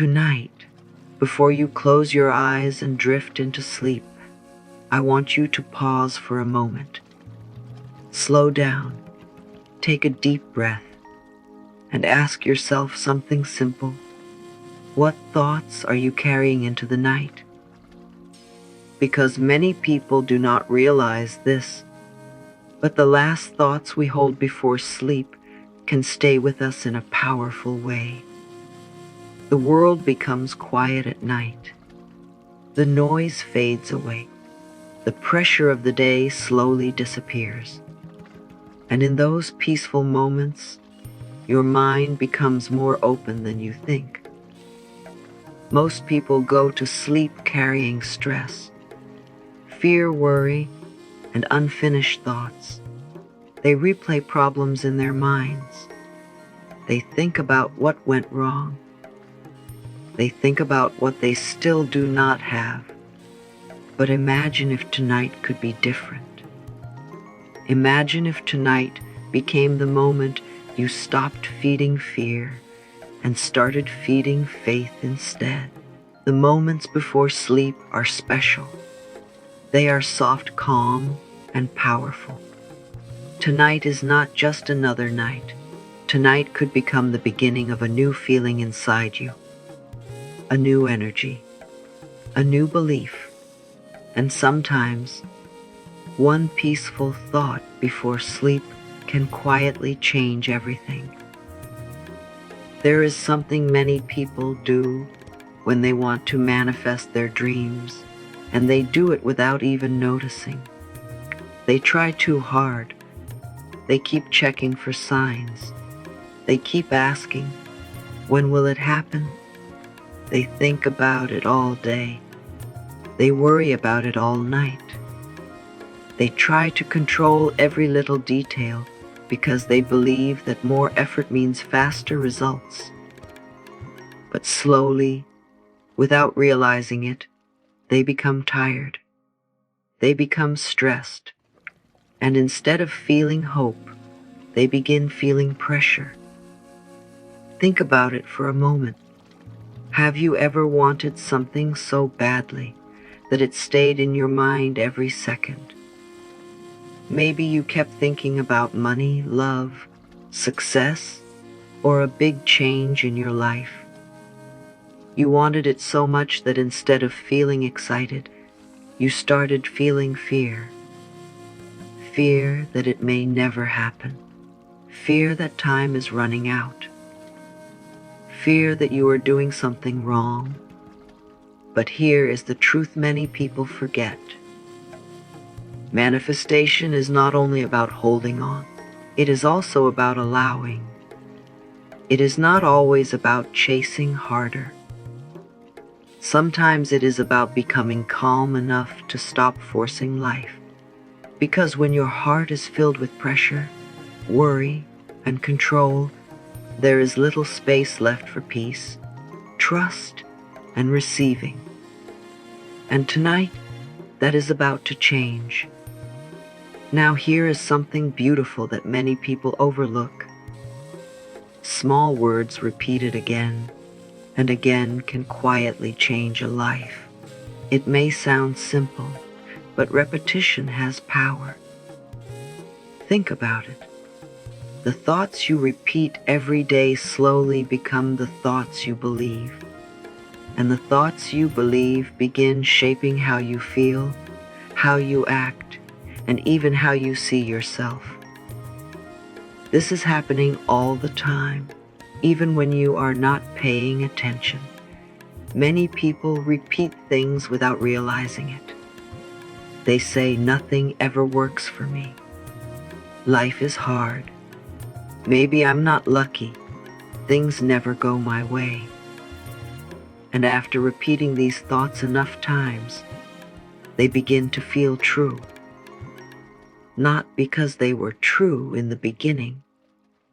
Tonight, before you close your eyes and drift into sleep, I want you to pause for a moment. Slow down, take a deep breath, and ask yourself something simple. What thoughts are you carrying into the night? Because many people do not realize this, but the last thoughts we hold before sleep can stay with us in a powerful way. The world becomes quiet at night. The noise fades away. The pressure of the day slowly disappears. And in those peaceful moments, your mind becomes more open than you think. Most people go to sleep carrying stress, fear, worry, and unfinished thoughts. They replay problems in their minds. They think about what went wrong. They think about what they still do not have. But imagine if tonight could be different. Imagine if tonight became the moment you stopped feeding fear and started feeding faith instead. The moments before sleep are special. They are soft, calm, and powerful. Tonight is not just another night. Tonight could become the beginning of a new feeling inside you, a new energy, a new belief, and sometimes one peaceful thought before sleep can quietly change everything. There is something many people do when they want to manifest their dreams, and they do it without even noticing. They try too hard. They keep checking for signs. They keep asking, when will it happen? They think about it all day. They worry about it all night. They try to control every little detail because they believe that more effort means faster results. But slowly, without realizing it, they become tired. They become stressed. And instead of feeling hope, they begin feeling pressure. Think about it for a moment. Have you ever wanted something so badly that it stayed in your mind every second? Maybe you kept thinking about money, love, success, or a big change in your life. You wanted it so much that instead of feeling excited, you started feeling fear. Fear that it may never happen. Fear that time is running out. Fear that you are doing something wrong. But here is the truth many people forget. Manifestation is not only about holding on, it is also about allowing. It is not always about chasing harder. Sometimes it is about becoming calm enough to stop forcing life. Because when your heart is filled with pressure, worry, and control, there is little space left for peace, trust, and receiving. And tonight, that is about to change. Now here is something beautiful that many people overlook. Small words repeated again and again can quietly change a life. It may sound simple, but repetition has power. Think about it. The thoughts you repeat every day slowly become the thoughts you believe. And the thoughts you believe begin shaping how you feel, how you act, and even how you see yourself. This is happening all the time, even when you are not paying attention. Many people repeat things without realizing it. They say nothing ever works for me. Life is hard. Maybe I'm not lucky. Things never go my way. And after repeating these thoughts enough times, they begin to feel true. Not because they were true in the beginning,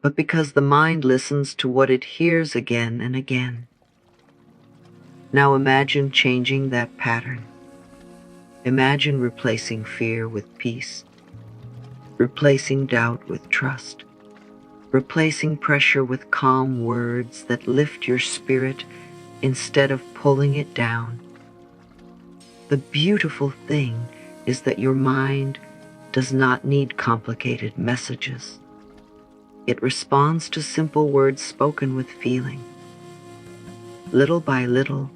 but because the mind listens to what it hears again and again. Now imagine changing that pattern. Imagine replacing fear with peace, replacing doubt with trust, replacing pressure with calm words that lift your spirit instead of pulling it down. The beautiful thing is that your mind does not need complicated messages. It responds to simple words spoken with feeling. Little by little,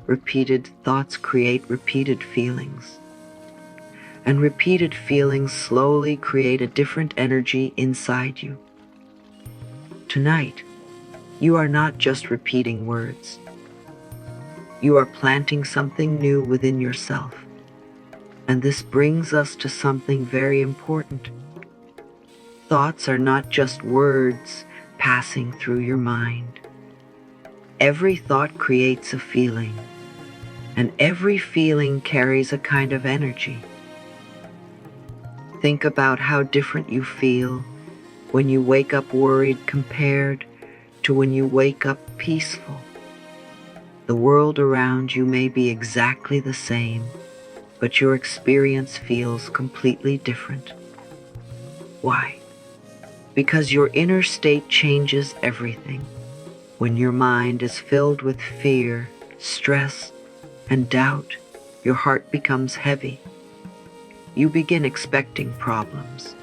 repeated thoughts create repeated feelings. And repeated feelings slowly create a different energy inside you. Tonight, you are not just repeating words. You are planting something new within yourself. And this brings us to something very important. Thoughts are not just words passing through your mind. Every thought creates a feeling, and every feeling carries a kind of energy. Think about how different you feel when you wake up worried compared to when you wake up peaceful. The world around you may be exactly the same, but your experience feels completely different. Why? Because your inner state changes everything. When your mind is filled with fear, stress, and doubt, your heart becomes heavy. You begin expecting problems.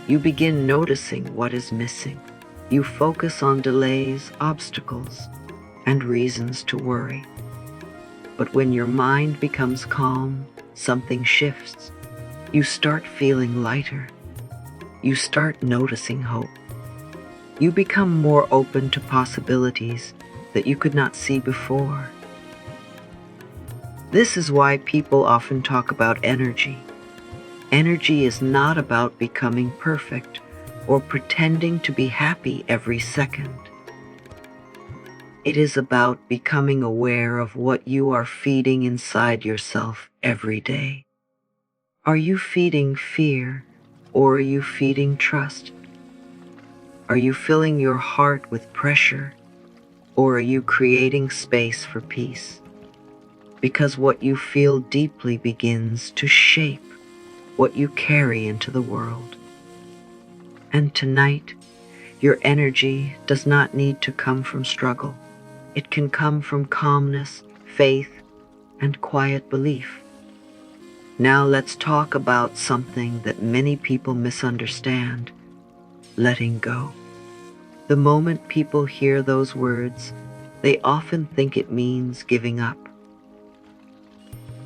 You begin noticing what is missing. You focus on delays, obstacles, and reasons to worry. But when your mind becomes calm, something shifts. You start feeling lighter. You start noticing hope. You become more open to possibilities that you could not see before. This is why people often talk about energy. Energy is not about becoming perfect or pretending to be happy every second. It is about becoming aware of what you are feeding inside yourself every day. Are you feeding fear, or are you feeding trust? Are you filling your heart with pressure, or are you creating space for peace? Because what you feel deeply begins to shape what you carry into the world. And tonight, your energy does not need to come from struggle. It can come from calmness, faith, and quiet belief. Now let's talk about something that many people misunderstand: letting go. The moment people hear those words, they often think it means giving up.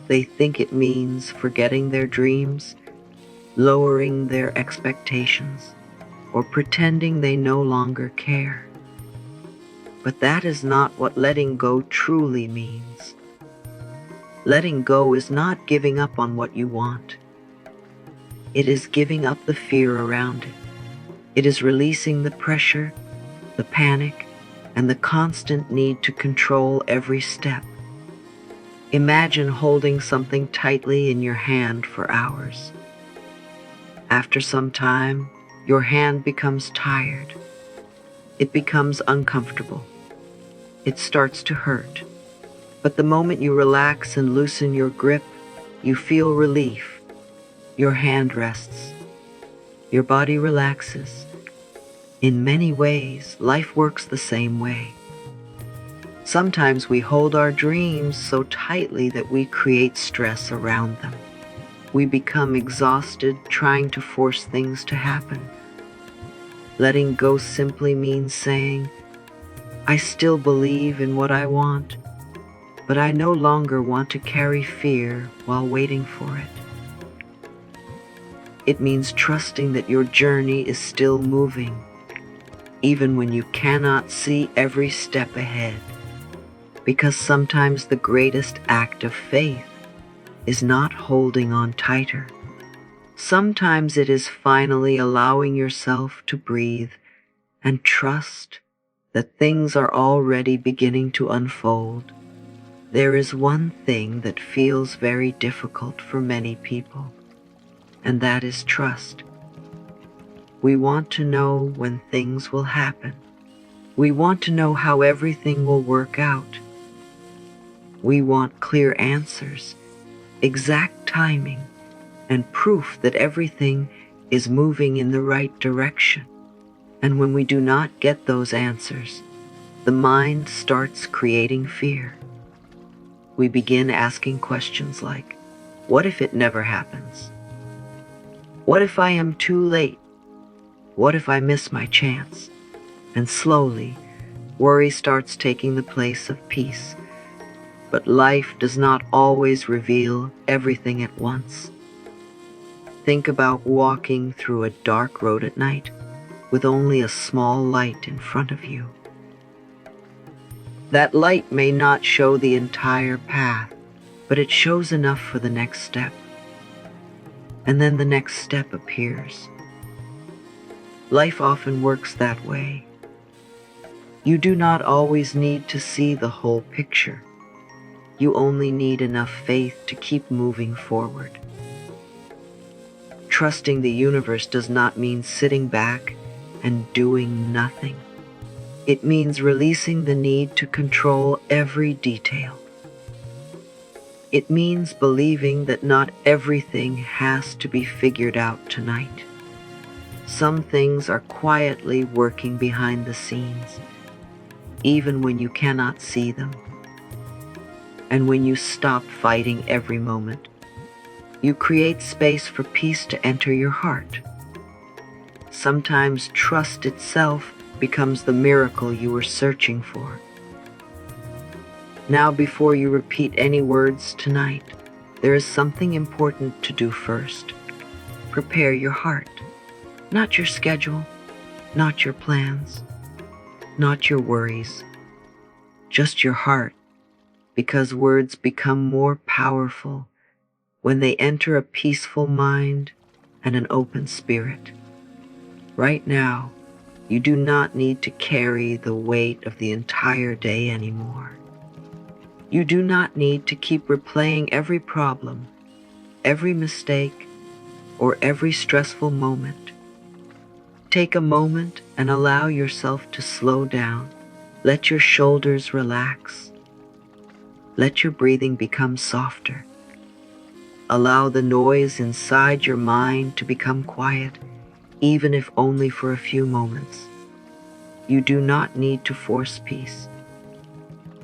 They think it means forgetting their dreams, lowering their expectations, or pretending they no longer care. But that is not what letting go truly means. Letting go is not giving up on what you want. It is giving up the fear around it. It is releasing the pressure, the panic, and the constant need to control every step. Imagine holding something tightly in your hand for hours. After some time, your hand becomes tired. It becomes uncomfortable. It starts to hurt. But the moment you relax and loosen your grip, you feel relief. Your hand rests. Your body relaxes. In many ways, life works the same way. Sometimes we hold our dreams so tightly that we create stress around them. We become exhausted trying to force things to happen. Letting go simply means saying, I still believe in what I want, but I no longer want to carry fear while waiting for it. It means trusting that your journey is still moving, even when you cannot see every step ahead. Because sometimes the greatest act of faith is not holding on tighter. Sometimes it is finally allowing yourself to breathe and trust that things are already beginning to unfold. There is one thing that feels very difficult for many people, and that is trust. We want to know when things will happen. We want to know how everything will work out. We want clear answers, exact timing, and proof that everything is moving in the right direction. And when we do not get those answers, the mind starts creating fear. We begin asking questions like, what if it never happens? What if I am too late? What if I miss my chance? And slowly, worry starts taking the place of peace. But life does not always reveal everything at once. Think about walking through a dark road at night with only a small light in front of you. That light may not show the entire path, but it shows enough for the next step. And then the next step appears. Life often works that way. You do not always need to see the whole picture. You only need enough faith to keep moving forward. Trusting the universe does not mean sitting back and doing nothing. It means releasing the need to control every detail. It means believing that not everything has to be figured out tonight. Some things are quietly working behind the scenes, even when you cannot see them. And when you stop fighting every moment, you create space for peace to enter your heart. Sometimes trust itself becomes the miracle you were searching for. Now, before you repeat any words tonight, there is something important to do first. Prepare your heart, not your schedule, not your plans, not your worries, just your heart, because words become more powerful when they enter a peaceful mind and an open spirit. Right now, you do not need to carry the weight of the entire day anymore. You do not need to keep replaying every problem, every mistake, or every stressful moment. Take a moment and allow yourself to slow down. Let your shoulders relax. Let your breathing become softer. Allow the noise inside your mind to become quiet, even if only for a few moments. You do not need to force peace.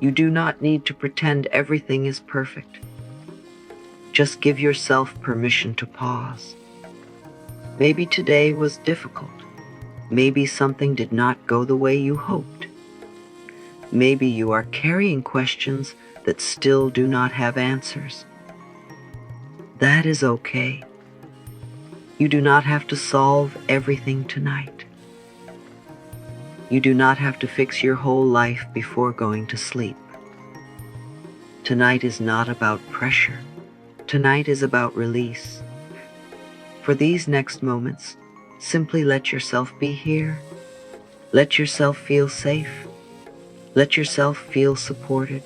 You do not need to pretend everything is perfect. Just give yourself permission to pause. Maybe today was difficult. Maybe something did not go the way you hoped. Maybe you are carrying questions that still do not have answers. That is okay. You do not have to solve everything tonight. You do not have to fix your whole life before going to sleep. Tonight is not about pressure. Tonight is about release. For these next moments, simply let yourself be here. Let yourself feel safe. Let yourself feel supported.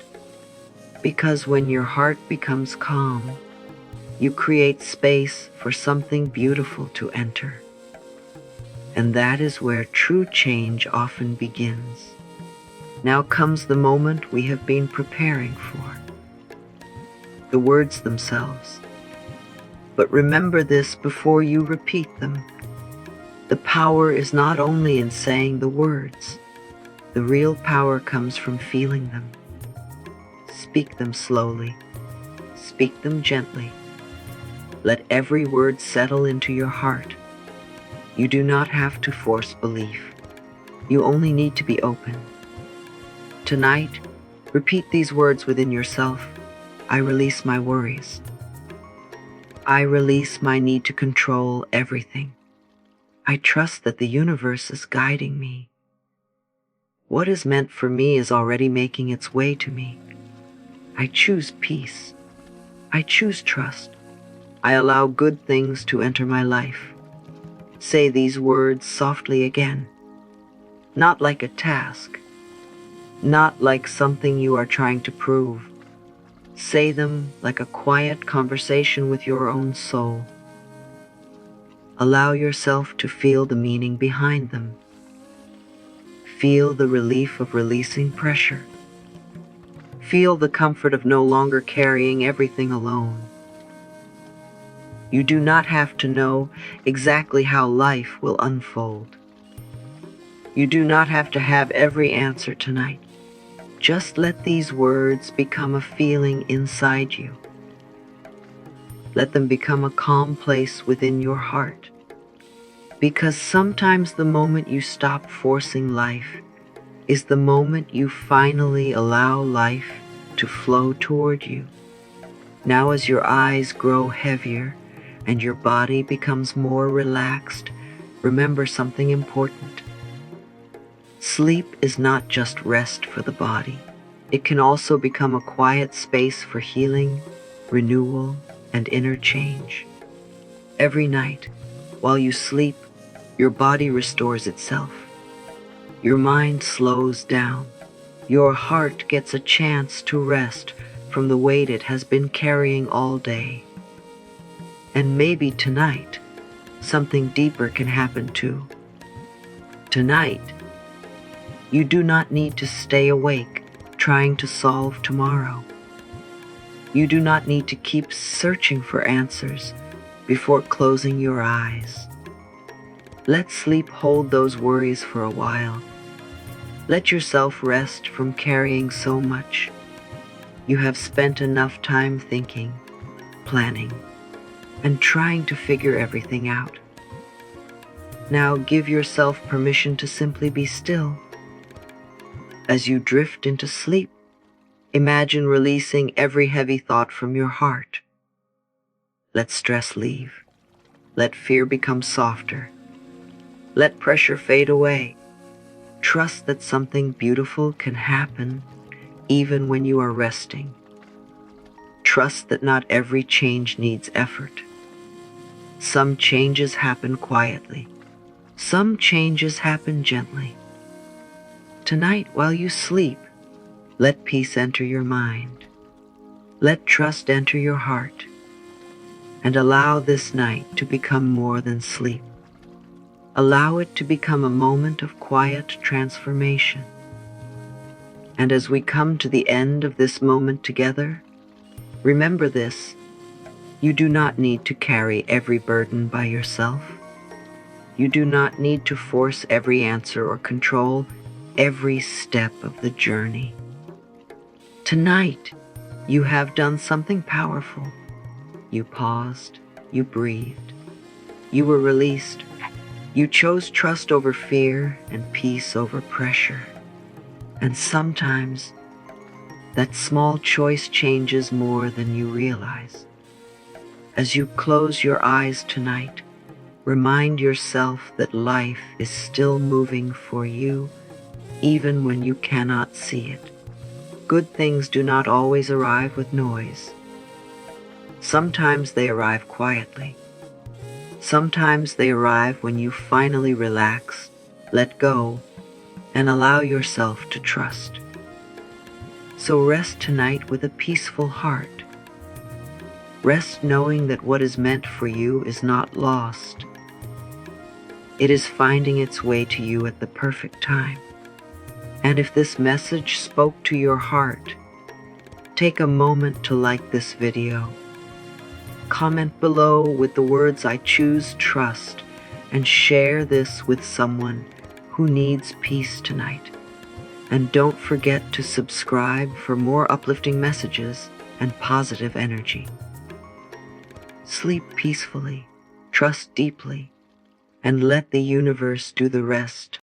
Because when your heart becomes calm, you create space for something beautiful to enter. And that is where true change often begins. Now comes the moment we have been preparing for. The words themselves. But remember this before you repeat them. The power is not only in saying the words. The real power comes from feeling them. Speak them slowly. Speak them gently. Let every word settle into your heart. You do not have to force belief. You only need to be open. Tonight, repeat these words within yourself. I release my worries. I release my need to control everything. I trust that the universe is guiding me. What is meant for me is already making its way to me. I choose peace. I choose trust. I allow good things to enter my life. Say these words softly again. Not like a task. Not like something you are trying to prove. Say them like a quiet conversation with your own soul. Allow yourself to feel the meaning behind them. Feel the relief of releasing pressure. Feel the comfort of no longer carrying everything alone. You do not have to know exactly how life will unfold. You do not have to have every answer tonight. Just let these words become a feeling inside you. Let them become a calm place within your heart. Because sometimes the moment you stop forcing life is the moment you finally allow life to flow toward you. Now, as your eyes grow heavier and your body becomes more relaxed, remember something important. Sleep is not just rest for the body. It can also become a quiet space for healing, renewal, and inner change. Every night, while you sleep, your body restores itself. Your mind slows down. Your heart gets a chance to rest from the weight it has been carrying all day. And maybe tonight, something deeper can happen too. Tonight, you do not need to stay awake trying to solve tomorrow. You do not need to keep searching for answers before closing your eyes. Let sleep hold those worries for a while. Let yourself rest from carrying so much. You have spent enough time thinking, planning, and trying to figure everything out. Now give yourself permission to simply be still. As you drift into sleep, imagine releasing every heavy thought from your heart. Let stress leave. Let fear become softer. Let pressure fade away. Trust that something beautiful can happen even when you are resting. Trust that not every change needs effort. Some changes happen quietly. Some changes happen gently. Tonight, while you sleep, let peace enter your mind. Let trust enter your heart. And allow this night to become more than sleep. Allow it to become a moment of quiet transformation. And as we come to the end of this moment together, remember this: you do not need to carry every burden by yourself. You do not need to force every answer or control every step of the journey. Tonight, you have done something powerful. You paused, you breathed, you were released. You chose trust over fear and peace over pressure. And sometimes, that small choice changes more than you realize. As you close your eyes tonight, remind yourself that life is still moving for you, even when you cannot see it. Good things do not always arrive with noise. Sometimes they arrive quietly. Sometimes they arrive when you finally relax, let go, and allow yourself to trust. So rest tonight with a peaceful heart. Rest knowing that what is meant for you is not lost. It is finding its way to you at the perfect time. And if this message spoke to your heart, take a moment to like this video. Comment below with the words "I choose trust," and share this with someone who needs peace tonight. And don't forget to subscribe for more uplifting messages and positive energy. Sleep peacefully, trust deeply, and let the universe do the rest.